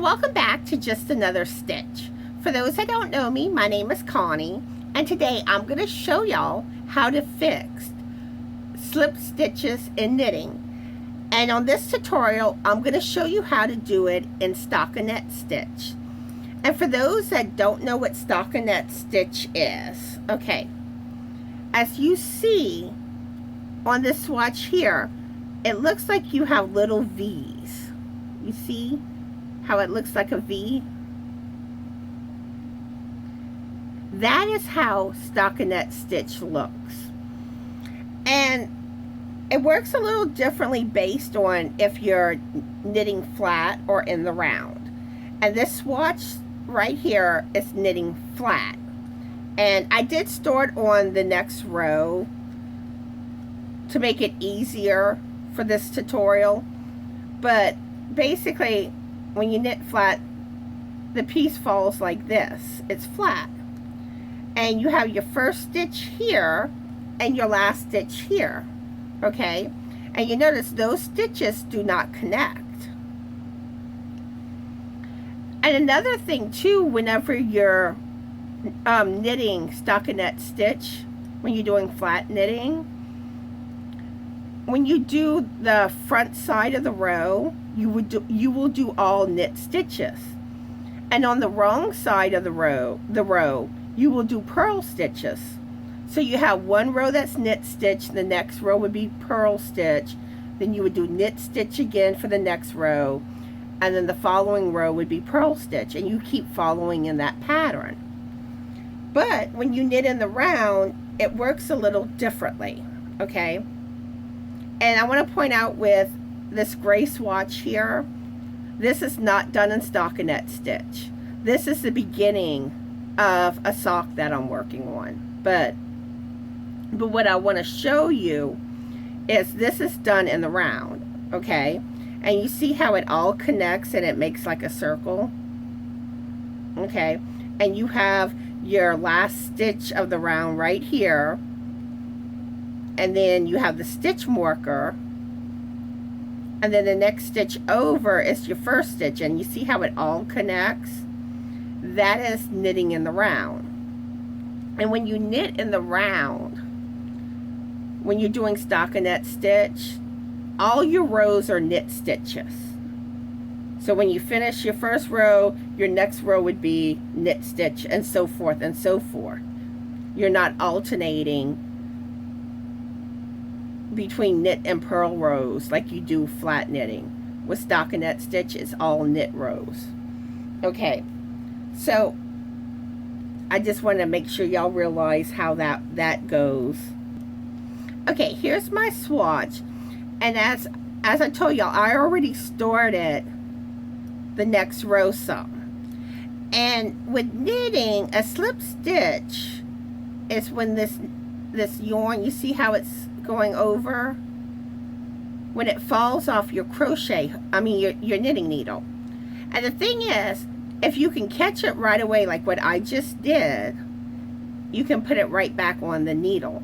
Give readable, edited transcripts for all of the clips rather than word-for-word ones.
welcome back to Just Another Stitch. For those that don't know me, my name is Connie, and today I'm going to show y'all how to fix slip stitches in knitting. And on this tutorial, I'm going to show you how to do it in Stockinette stitch. And for those that don't know what Stockinette stitch is, okay, as you see on this swatch here, it looks like you have little V's. You see how it looks like a V? That is how Stockinette stitch looks. And it works a little differently based on if you're knitting flat or in the round. And this swatch right here is knitting flat. And I did store it on the next row to make it easier for this tutorial. But basically, when you knit flat, the piece falls like this. It's flat. And you have your first stitch here and your last stitch here. Okay? And you notice those stitches do not connect. And another thing too, whenever you're knitting stockinette stitch, when you're doing flat knitting, when you do the front side of the row, you will do all knit stitches, and on the wrong side of the row you will do purl stitches. So you have one row that's knit stitch, the next row would be purl stitch, then you would do knit stitch again for the next row, and then the following row would be purl stitch, and you keep following in that pattern. But when you knit in the round, it works a little differently, okay? And I want to point out with this gray swatch here, this is not done in stockinette stitch. This is the beginning of a sock that I'm working on. But what I want to show you is this is done in the round, okay? And you see how it all connects and it makes like a circle, okay? And you have your last stitch of the round right here, and then you have the stitch marker, and then the next stitch over is your first stitch, and you see how it all connects? That is knitting in the round. And when you knit in the round, when you're doing stockinette stitch, all your rows are knit stitches. So when you finish your first row, your next row would be knit stitch, and so forth and so forth. You're not alternating between knit and purl rows like you do flat knitting. With stockinette stitch, it's all knit rows. Okay, so I just want to make sure y'all realize how that goes. Okay, here's my swatch, and as I told y'all, I already started the next row some. And with knitting, a slip stitch is when this yarn, you see how it's going over, when it falls off your crochet, your knitting needle. And the thing is, if you can catch it right away like what I just did, you can put it right back on the needle.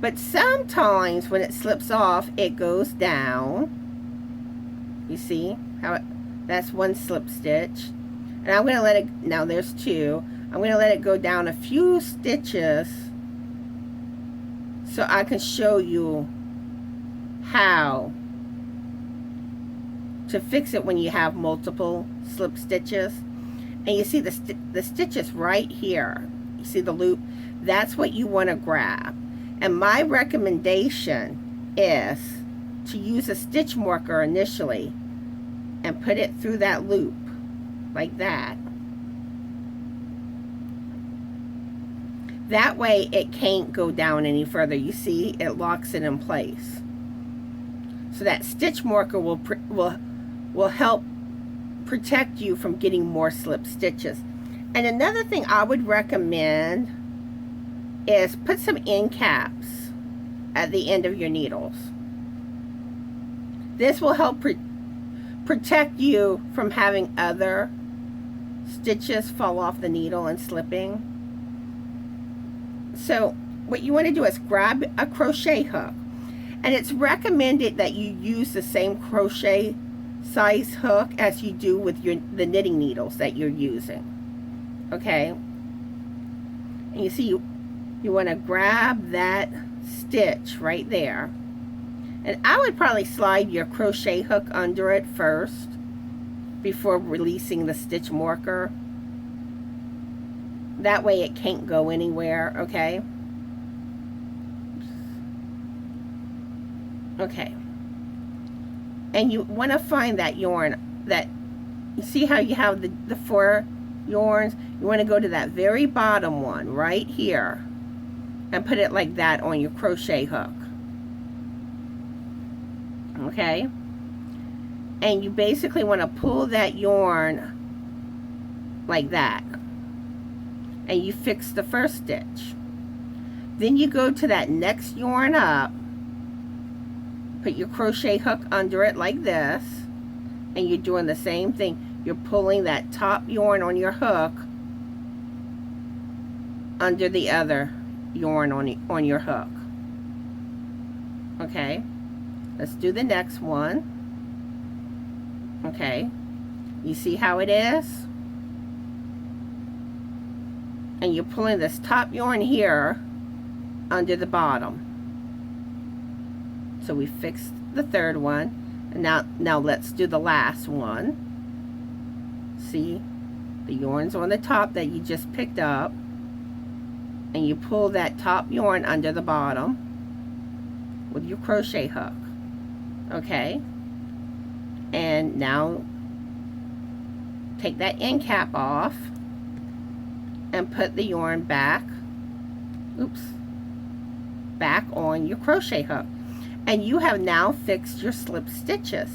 But sometimes when it slips off, it goes down. You see how that's one slip stitch. And I'm going to let it, now there's two, I'm going to let it go down a few stitches so I can show you how to fix it when you have multiple slip stitches. And you see the stitches right here. You see the loop? That's what you want to grab. And my recommendation is to use a stitch marker initially and put it through that loop like that. That way it can't go down any further. You see, it locks it in place. So that stitch marker will help protect you from getting more slip stitches. And another thing I would recommend is put some end caps at the end of your needles. This will help protect you from having other stitches fall off the needle and slipping. So what you want to do is grab a crochet hook, and it's recommended that you use the same crochet size hook as you do with the knitting needles that you're using. Okay, and you see you want to grab that stitch right there, and I would probably slide your crochet hook under it first before releasing the stitch marker. That way it can't go anywhere. Okay. Okay. And you want to find that yarn that, you see how you have the 4 yarns? You want to go to that very bottom one right here and put it like that on your crochet hook. Okay? And you basically want to pull that yarn like that. And you fix the first stitch. Then you go to that next yarn up, put your crochet hook under it like this, and you're doing the same thing. You're pulling that top yarn on your hook under the other yarn on your hook. Okay, let's do the next one. Okay, you see how it is? And you're pulling this top yarn here under the bottom. So we fixed the third one, and now let's do the last one. See, the yarn's on the top that you just picked up, and you pull that top yarn under the bottom with your crochet hook. Okay, and now take that end cap off and put the yarn back, back on your crochet hook. And you have now fixed your slip stitches.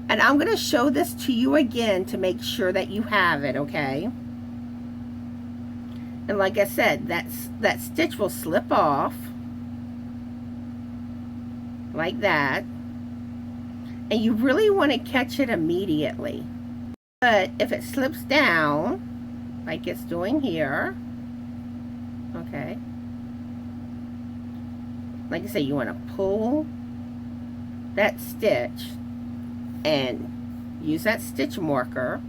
And I'm going to show this to you again to make sure that you have it, okay? And like I said, that stitch will slip off like that. And you really want to catch it immediately. But if it slips down, like it's doing here, okay? Like I say, you want to pull that stitch and use that stitch marker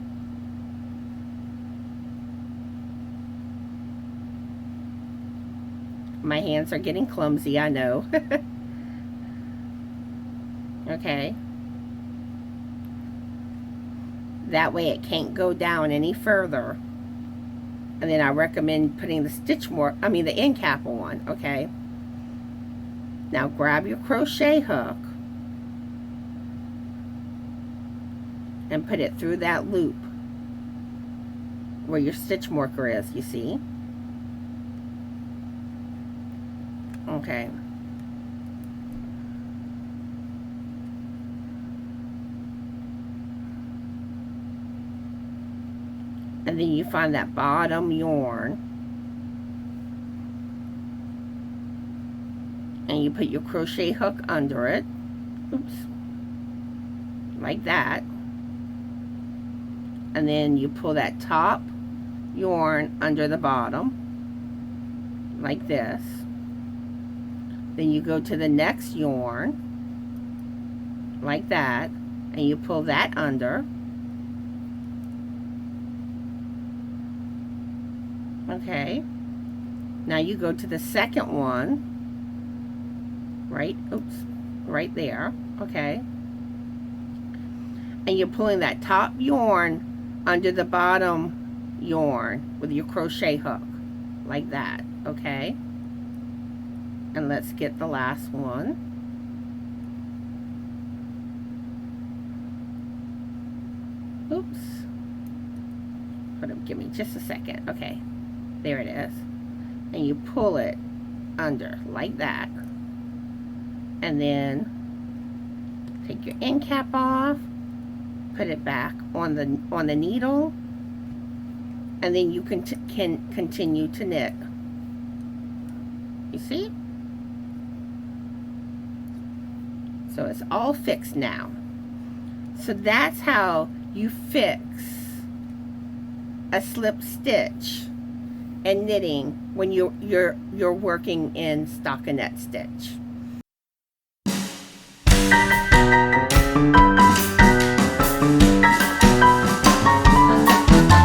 my hands are getting clumsy, I know. Okay, that way it can't go down any further. And then I recommend putting the the end cap on. Okay, now grab your crochet hook and put it through that loop where your stitch marker is, you see? Okay. And then you find that bottom yarn and you put your crochet hook under it, like that. And then you pull that top yarn under the bottom like this. Then you go to the next yarn like that and you pull that under. Okay, now you go to the second one right there. Okay, and you're pulling that top yarn under the bottom yarn with your crochet hook like that. Okay, and let's get the last one. Give me just a second. Okay, there it is. And you pull it under like that, and then take your end cap off, put it back on the needle, and then you can continue to knit. You see? So it's all fixed now. So that's how you fix a slip stitch and knitting when you're working in stockinette stitch.